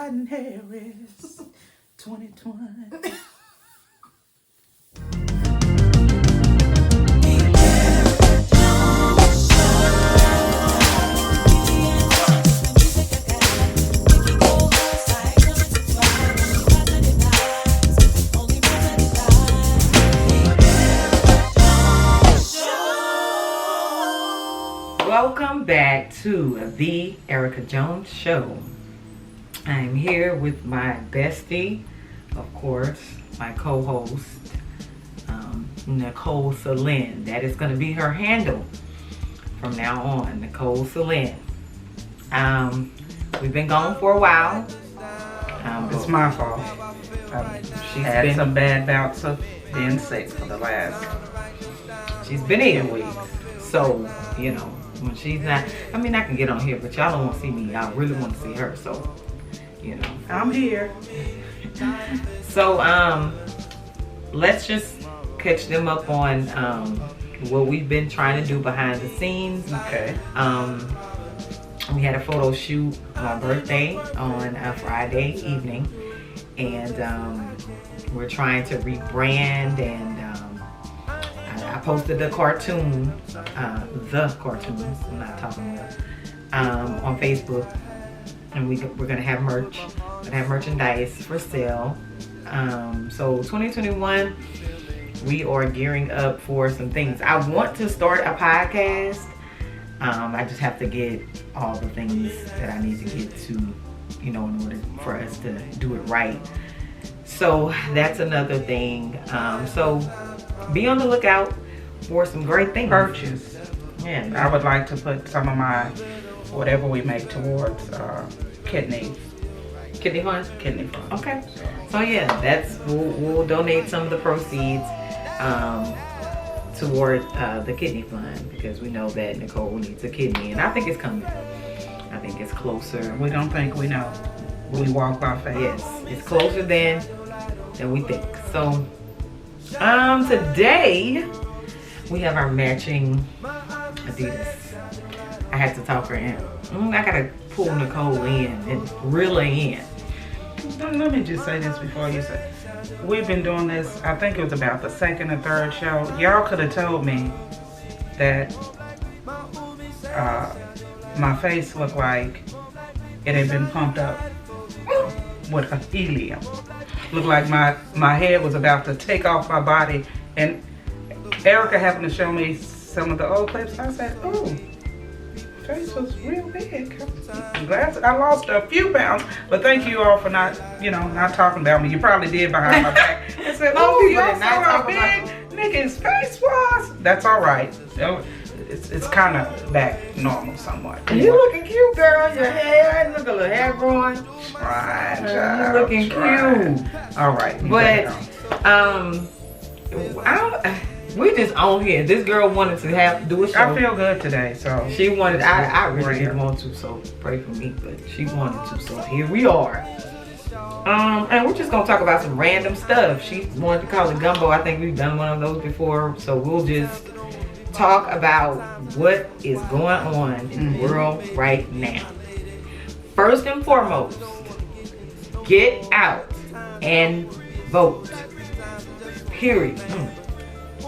Biden Harris 2020. Welcome back to the Erica Jones Show. I'm here with my bestie, of course, my co-host, Nicole Sylynn. That is going to be her handle from now on, Nicole Sylynn. We've been gone for a while. It's my fault. She's had some bad bouts of being sick for the last. She's been 8 weeks, so you know. When she's not, I mean, I can get on here, but y'all don't want to see me. Y'all really want to see her, so, you know. I'm here. So, let's just catch them up on what we've been trying to do behind the scenes. Okay. We had a photo shoot on my birthday on a Friday evening, and we're trying to rebrand, and I posted the cartoons, I'm not talking about, on Facebook, and we're gonna have merch, merchandise for sale. So 2021, we are gearing up for some things. I want to start a podcast. I just have to get all the things that I need to get to, you know, in order for us to do it right. So that's another thing. So be on the lookout for some great things. Purchase. Yeah. I would like to put some of my, whatever we make towards kidney fund. Okay. So So yeah, we'll donate some of the proceeds toward the kidney fund, because we know that Nicole needs a kidney, and I think it's coming. I think it's closer. we don't think we know. We walk by faith. Yes, it's closer than we think. So today we have our matching Adidas. I had to talk her in. I gotta pull Nicole in and reel her in. Let me just say this before you say. We've been doing this, I think it was about the second or third show. Y'all could have told me that my face looked like it had been pumped up with a helium. Looked like my head was about to take off my body. And Erica happened to show me some of the old clips. I said, oh, face was real big. I'm glad I lost a few pounds, but thank you all for not talking about me. You probably did behind my back. I said, oh, y'all saw how big nigga's face was. That's all right. It's kind of back normal somewhat. You looking cute, girl. Your hair, look a little hair growing. Trying, you looking cute. All right. But we just on here. This girl wanted to do a show. I feel good today, so she wanted. I really didn't want to, so pray for me. But she wanted to, so here we are. And we're just gonna talk about some random stuff. She wanted to call it gumbo. I think we've done one of those before, so we'll just talk about what is going on in the world right now. First and foremost, get out and vote. Period.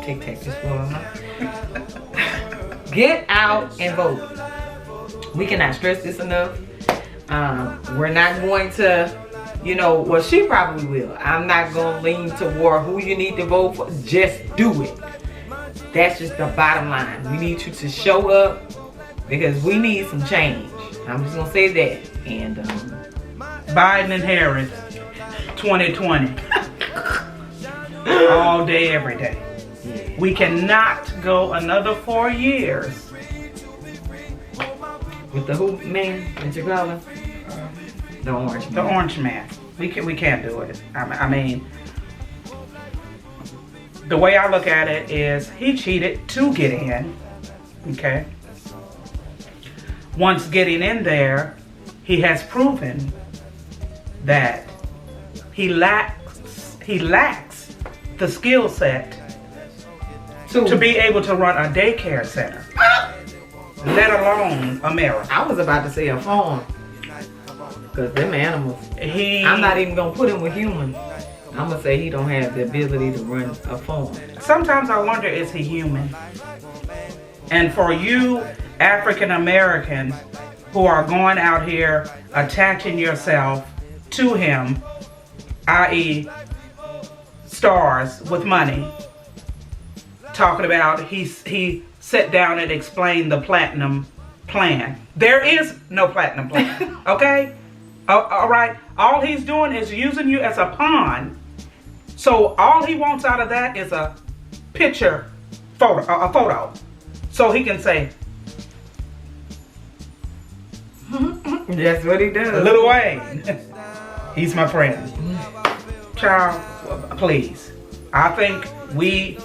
Tic Tac just blowing up. Get out and vote. We cannot stress this enough. We're not going to, well, she probably will. I'm not going to lean toward who you need to vote for. Just do it. That's just the bottom line. We need you to show up because we need some change. I'm just going to say that. And Biden and Harris 2020. All day, every day. Yeah. We cannot go another 4 years. With the who man that you call him? The orange man. The orange man. We can't do it. I mean, the way I look at it is he cheated to get in. Okay. Once getting in there, he has proven that he lacks the skill set to be able to run a daycare center, let alone America. I was about to say a farm. Because them animals, I'm not even going to put him with humans. I'm going to say he don't have the ability to run a farm. Sometimes I wonder, is he human? And for you African Americans who are going out here attaching yourself to him, i.e. stars with money, talking about he sat down and explained the platinum plan. There is no platinum plan, okay? All right? All he's doing is using you as a pawn. So all he wants out of that is a photo. So he can say, that's what he does. Lil Wayne, he's my friend. Child, please. I think we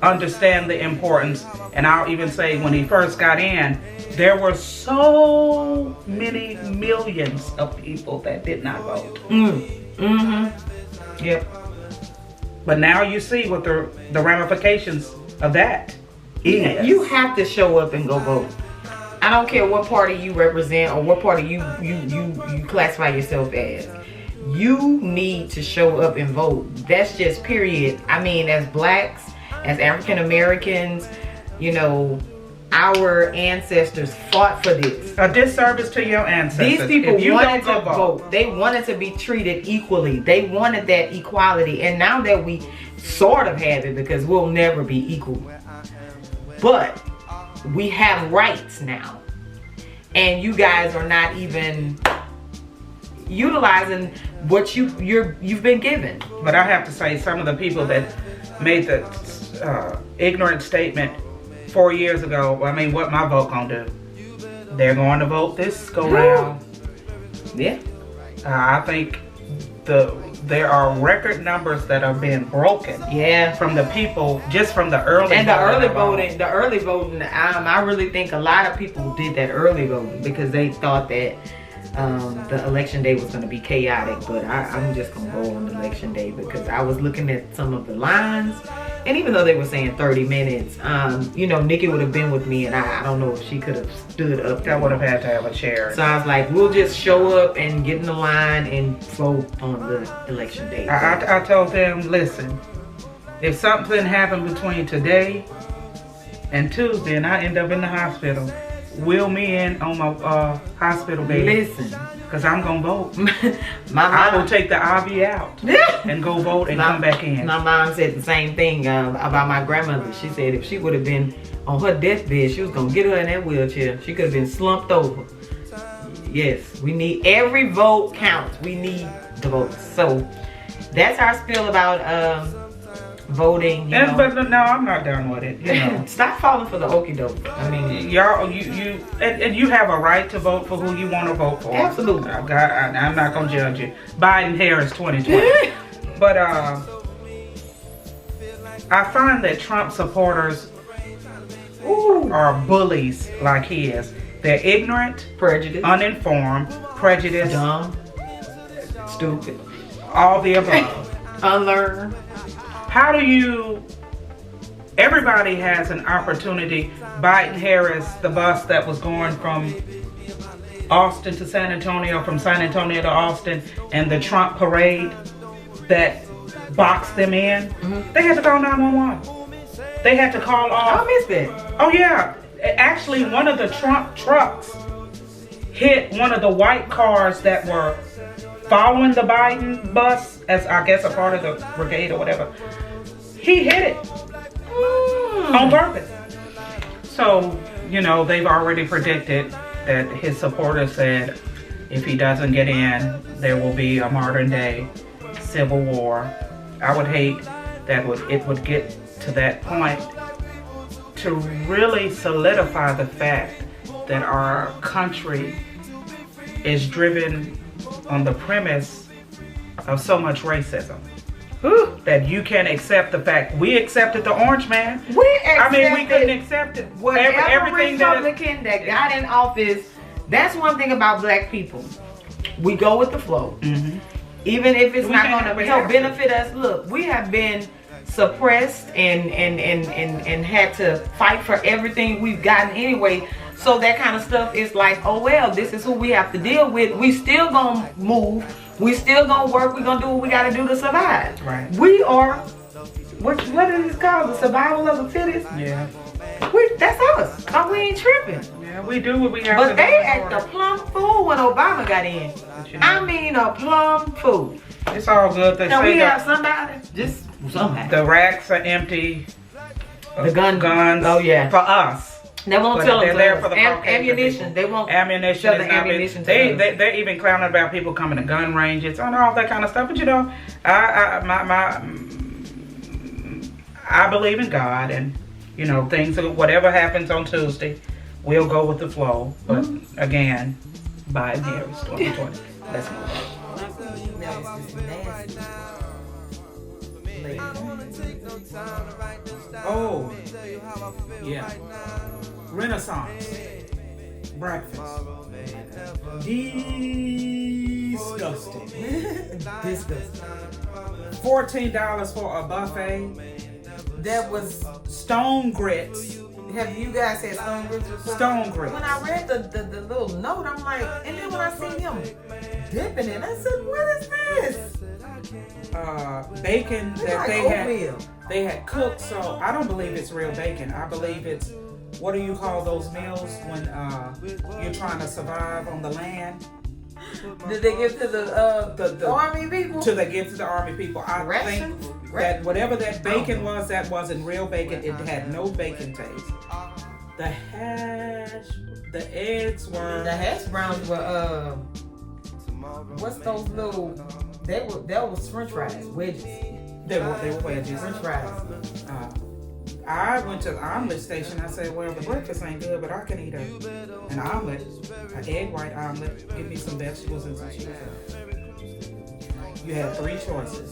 understand the importance, and I'll even say when he first got in, there were so many millions of people that did not vote. Yep. But now you see what the ramifications of that is. You have to show up and go vote. I don't care what party you represent or what party you classify yourself as. You need to show up and vote. That's just period. I mean, as blacks, as African Americans, you know, our ancestors fought for this. A disservice to your ancestors. These people wanted to vote. They wanted to be treated equally. They wanted that equality. And now that we sort of have it, because we'll never be equal, but we have rights now. And you guys are not even utilizing what you've been given. But I have to say, some of the people that made the ignorant statement 4 years ago, I mean, what my vote gonna do? They're going to vote this go round. Yeah. I think there are record numbers that are being broken. Yeah. From the people, just from the early and voting. The early voting. I really think a lot of people did that early voting because they thought that the election day was going to be chaotic. But I'm just going to go on election day because I was looking at some of the lines. And even though they were saying 30 minutes, you know, Nikki would have been with me, and I don't know if she could have stood up. That would have had to have a chair. So I was like, we'll just show up and get in the line and vote on the election day. I told them, listen, if something happened between today and Tuesday and I end up in the hospital, wheel me in on my hospital bed. Listen. Because I'm going to vote. I will take the IV out and go vote and come back in. My mom said the same thing about my grandmother. She said if she would have been on her deathbed, she was going to get her in that wheelchair. She could have been slumped over. Yes, we need every vote counts. We need the votes. So that's our spiel about voting. But no, I'm not done with it. You know. Stop falling for the okie doke. I mean, y'all, and you have a right to vote for who you want to vote for. Absolutely. I'm not gonna judge you. Biden Harris 2020. But I find that Trump supporters are bullies like he is. They're ignorant, prejudiced, uninformed, prejudiced, dumb, stupid, all the above. Unlearned. How do you, everybody has an opportunity. Biden Harris, the bus that was going from Austin to San Antonio, from San Antonio to Austin, and the Trump parade that boxed them in, they had to call 911. They had to call off. I missed it. Oh yeah, actually one of the Trump trucks hit one of the white cars that were following the Biden bus as, I guess, a part of the brigade or whatever. He hit it on purpose. So, you know, they've already predicted that his supporters said if he doesn't get in, there will be a modern day civil war. I would hate that it would get to that point to really solidify the fact that our country is driven on the premise of so much racism. That you can accept the fact. We accepted the orange man. We couldn't accept it. Whatever Republican that got in office, that's one thing about black people. We go with the flow. Even if it's not going to help benefit us. Look, we have been suppressed and had to fight for everything we've gotten anyway. So that kind of stuff is like, oh well, this is who we have to deal with. We still gonna move. We still gonna work. We gonna do what we gotta do to survive. Right. We are, what is this called? The survival of the fittest? Yeah. That's us. So we ain't tripping. Yeah, we do what we have to But do. they act a plum fool when Obama got in. I mean a plum fool. It's all good. They Now say we have somebody, just somebody. the racks are empty. The guns. Oh yeah. For us. They won't But tell them they're there for the Caucasian ammunition. people. They won't Ammunition sell is the not ammunition. they're even clowning about people coming to gun ranges and all that kind of stuff. But you know, I believe in God, and you know, things. Whatever happens on Tuesday, we'll go with the flow. But again, Biden Harris 2020. Let's move on. Oh, yeah. Renaissance breakfast. Disgusting. Disgusting. $14 for a buffet. That was. Stone grits. Have you guys had stone grits before? Stone grits. When I read the little note, I'm like, and then when I seen him dipping it, I said, what is this? Bacon It's that like they oatmeal. had cooked. So I don't believe it's real bacon. I believe it's, what do you call those meals when you're trying to survive on the land? Did they give to the army people? They give to the army people. I think that whatever that bacon was, that wasn't real bacon. It had no bacon taste. The eggs were. The hash browns were what's those little? That was French fries, wedges. They were wedges. French fries. I went to the omelet station. I said, well, the breakfast ain't good, but I can eat an omelet, an egg white omelet. Give me some vegetables and some cheese. You had 3 choices.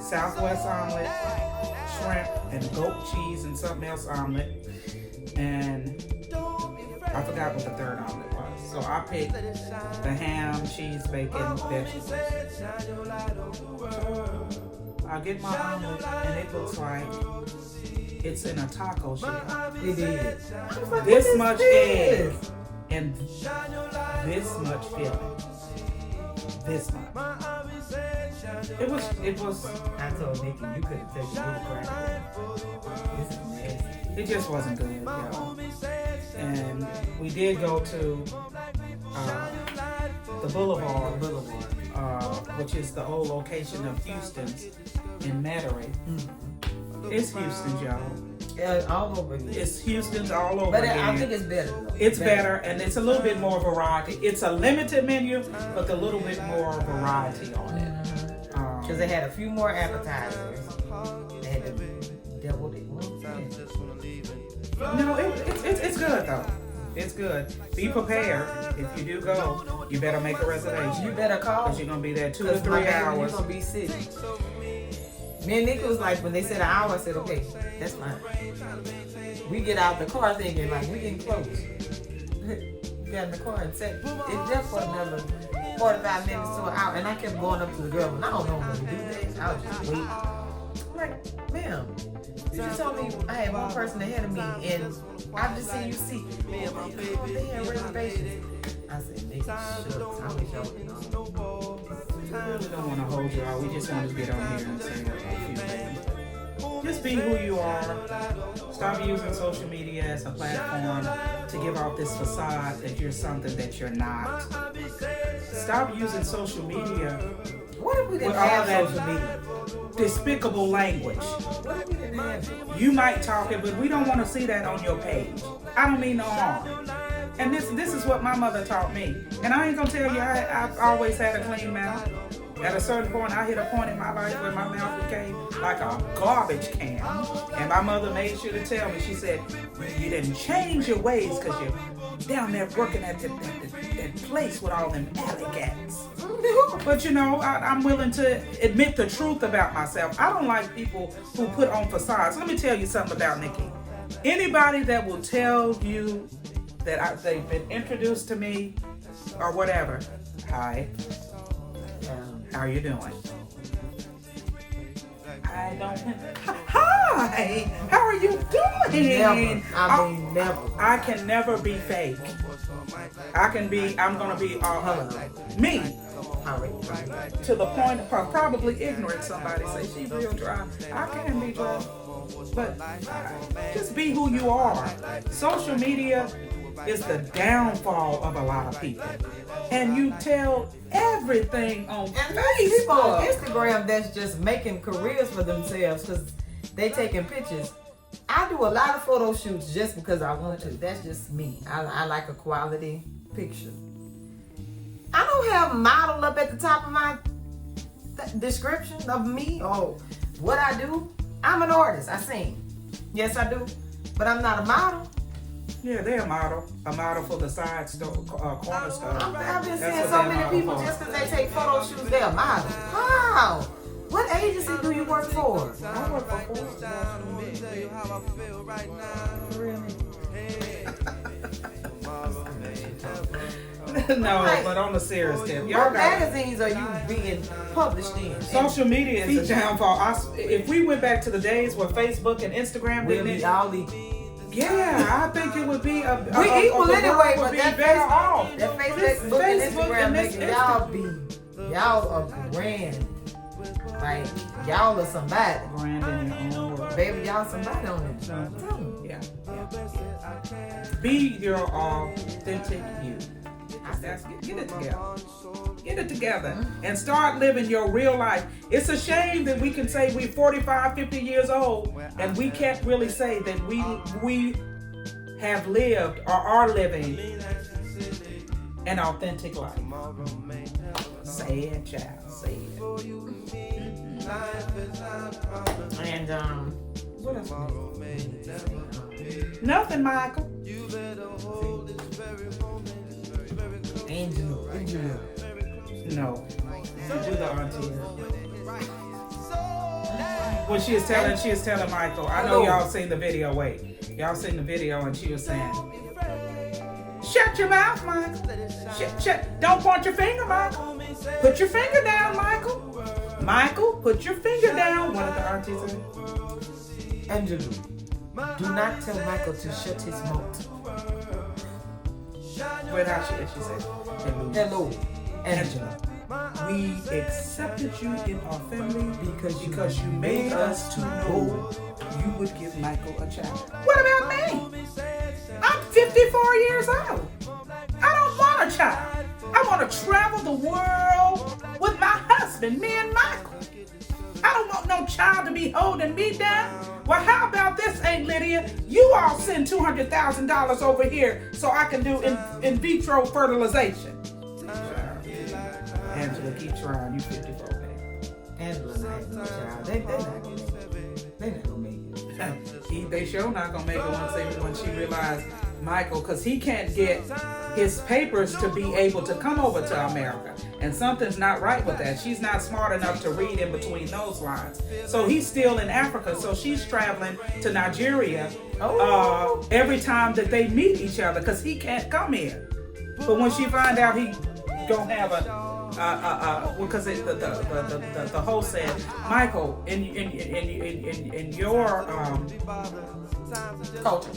Southwest omelet, shrimp, and goat cheese and something else omelet. And I forgot what the third omelet was. So I picked the ham, cheese, bacon, vegetables. I get my omelet, and it looks like it's in a taco shell. It did. This much egg and this much filling. This much. It was. I told Nikki, you couldn't take the crap. This is nasty. It just wasn't good, y'all. And we did go to the Boulevard, which is the old location of Houston's in Metairie. It's Houston's, y'all. All over again. It's Houston's all over But again. I think it's better though. It's better, and it's a little bit more variety. It's a limited menu, but a little bit more variety on it. Because they had a few more appetizers. They had the deviled it. No, it's good though. It's good. Be prepared. If you do go, you better make a reservation. You better call. Because you're going to be there 2 to 3 hours. You're going to be sitting. Me and Nick was like, when they said an hour, I said, okay, that's fine. We get out the car thinking, like, we getting close. We got in the car and sat. It's just for another 45 minutes to an hour. And I kept going up to the girl, and I don't know when to do this. I was just waiting. I'm like, ma'am, you just told me I had one person ahead of me, and I just seen you see. Man, they had reservations. I said, nigga, shucks. I wish I would know. We really don't want to hold you out. We just want to get on here and say a few things. Just be who you are. Stop using social media as a platform to give off this facade that you're something that you're not. Stop using social media. What if we didn't with all have that social media? Despicable language. What if we didn't have it? You might talk it, but we don't want to see that on your page. I don't mean no harm. And this is what my mother taught me. And I ain't gonna tell you, I've always had a clean mouth. At a certain point, I hit a point in my life where my mouth became like a garbage can. And my mother made sure to tell me, she said, you didn't change your ways because you're down there working at that place with all them alley cats. But you know, I'm willing to admit the truth about myself. I don't like people who put on facades. Let me tell you something about Nikki. Anybody that will tell you that they've been introduced to me or whatever, hi, how you doing? I don't. Hi, how are you doing? Never. I can never be fake. I'm gonna be me. To the point of probably ignorant. Somebody say she real dry. I can be dry, but just be who you are. Social media is the downfall of a lot of people, and you tell everything on Facebook. People on Instagram that's just making careers for themselves because they taking pictures. I do a lot of photo shoots just because I want to. That's just me. I like a quality picture. I don't have model up at the top of my description of me or what I do. I'm an artist. I sing. Yes, I do. But I'm not a model. Yeah, they're a model for the side store, corner store. I've been seeing so many people just because they take photo shoots, they're a model. How? What agency do you work for? I work for Ford. Really? No, but on the serious tip, what magazines are you being published in? Social media is the downfall. If we went back to the days where Facebook and Instagram didn't, yeah, I think it would be we equal anyway, but that better off. That Facebook and Instagram making y'all a brand. Like y'all are somebody. Brand in your own world. Baby, y'all somebody on it. Yeah. Be your authentic you. Get it together. Get it together and start living your real life. It's a shame that we can say we're 45, 50 years old and we can't really say that we have lived or are living an authentic life. Say it, child. Say it. And what else? Nothing, Michael. Angel. No. You do the auntie. When she is telling Michael, I know y'all seen the video. Wait, y'all seen the video, and she was saying, "Shut your mouth, Michael. Shut. Don't point your finger, Michael. Put your finger down, Michael. Michael, put your finger down." One of the aunties said, Angela, do not tell Michael to shut his mouth. Wait, how she said, "Hello, Angela. We accepted you in our family because you made us to know you would give Michael a child." What about me? I'm 54 years old. I don't want a child. I want to travel the world with my husband, me and Michael. I don't want no child to be holding me down. Well, how about this, Aunt Lydia? You all send $200,000 over here so I can do in vitro fertilization. Angela, keep trying. You 54, man. Angela's not having a child. They're not gonna make it. They sure not gonna make it once she realized Michael, because he can't get his papers to be able to come over to America. And something's not right with that. She's not smart enough to read in between those lines. So he's still in Africa. So she's traveling to Nigeria every time that they meet each other because he can't come here. But when she find out he gonna have because the host said, Michael, in your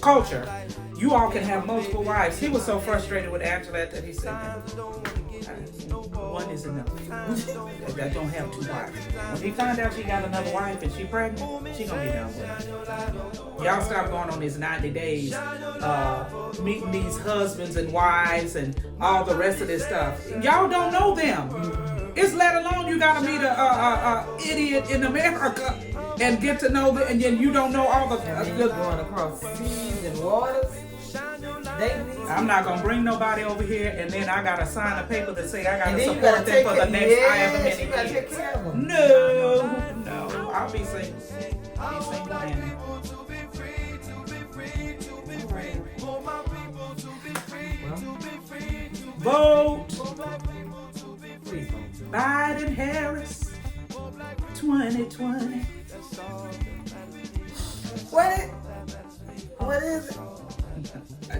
culture, you all can have multiple wives. He was so frustrated with Angela that he said, one is enough. I don't have two wives. When he find out she got another wife and she pregnant, she gonna be done with it. Y'all stop going on these 90 days, meeting these husbands and wives and all the rest of this stuff. Y'all don't know them. It's let alone you gotta meet a idiot in America and get to know them, and then you don't know all the going across seas and waters. I'm not gonna bring nobody over here, and then I gotta sign a paper that say I gotta support them for the next however many years. No, I'll be single. I'll be single man. Vote Biden Harris 2020. What is it?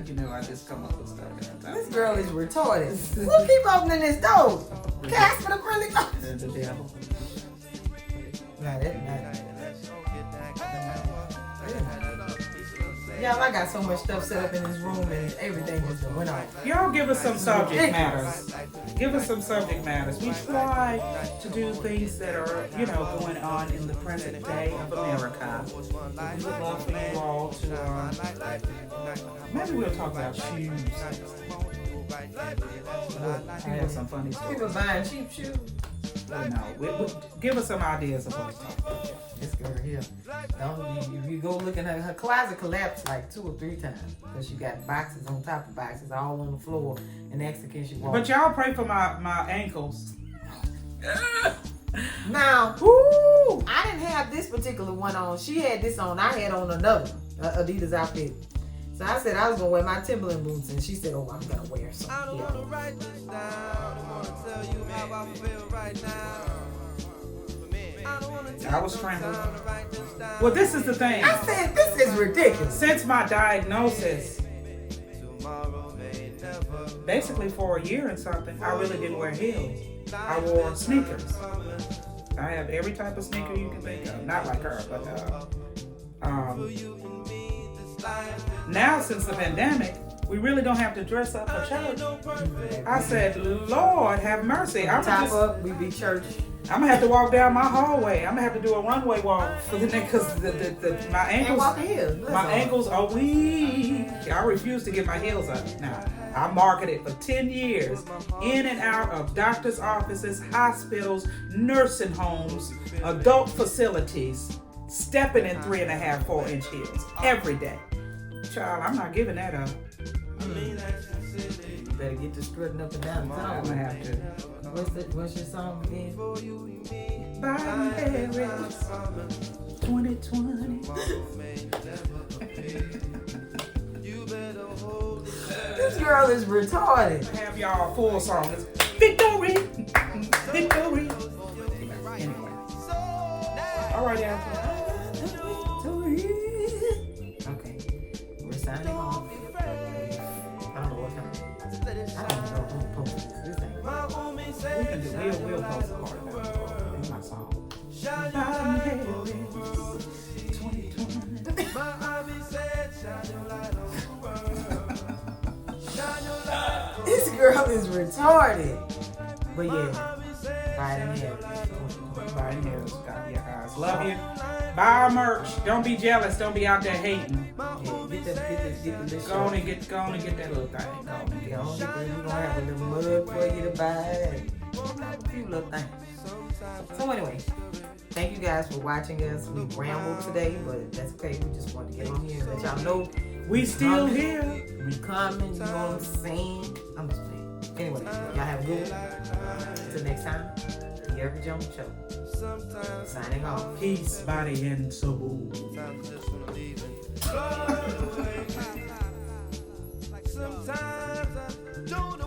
You know, I just come up with stuff. This girl is retarded. Who keep opening this door? Casper the friendly ghost. The devil. Y'all, I got so much stuff set up in this room and everything just went off. Y'all give us some subject matters. Give us some subject matters. We try to do things that are, going on in the present day of America. We would love for you all to, maybe we'll talk about shoes. I have some funny stories. People buying cheap shoes. No, give us some ideas of what to talk about. This girl here, if you go looking at her closet collapsed like 2 or 3 times because she got boxes on top of boxes all on the floor, and next thing she walked. But y'all pray for my ankles. Now, I didn't have this particular one on. She had this on. I had on another Adidas outfit. So I said I was gonna wear my Timberland boots, and she said, "Oh, I'm gonna wear some." I was trembling. Well, this is the thing. I said, "This is ridiculous." Since my diagnosis, basically for a year and something, I really didn't wear heels. I wore sneakers. I have every type of sneaker you can think of. Not like her, but now since the pandemic, we really don't have to dress up for church. I said, Lord have mercy. Up, we be church. I'm gonna have to walk down my hallway. I'm gonna have to do a runway walk for the next because my ankles are weak. I refuse to get my heels up. Now, I marketed for 10 years in and out of doctors' offices, hospitals, nursing homes, adult facilities, stepping in 3.5, 4-inch heels every day. Child, I'm not giving that up. You better get to strutting up and down the town. I'm gonna have to. What's your song again? By Paris 2020. This girl is retarded. Have y'all full song. It's Victory! Victory! Anyway. Alright, y'all. Okay. We're signing off. I don't know what time. I don't know who posted this. We can do we'll post a part now. It's my song. This girl is retarded. But yeah, Biden Harris. Yeah, guys. Love you. Buy our merch. Don't be jealous. Don't be out there hating. Yeah, get the Go on and get that little thing. We're gonna have a little mug for you to buy. A few little things. So anyway, thank you guys for watching us. We rambled today, but that's okay. We just wanted to get on here and let y'all know we still here. We coming, you know what I'm saying? I'm just saying. Anyway, y'all have a good one. Until next time, the Erica Jones Show. Signing off. Peace, body, and soul. Sometimes I don't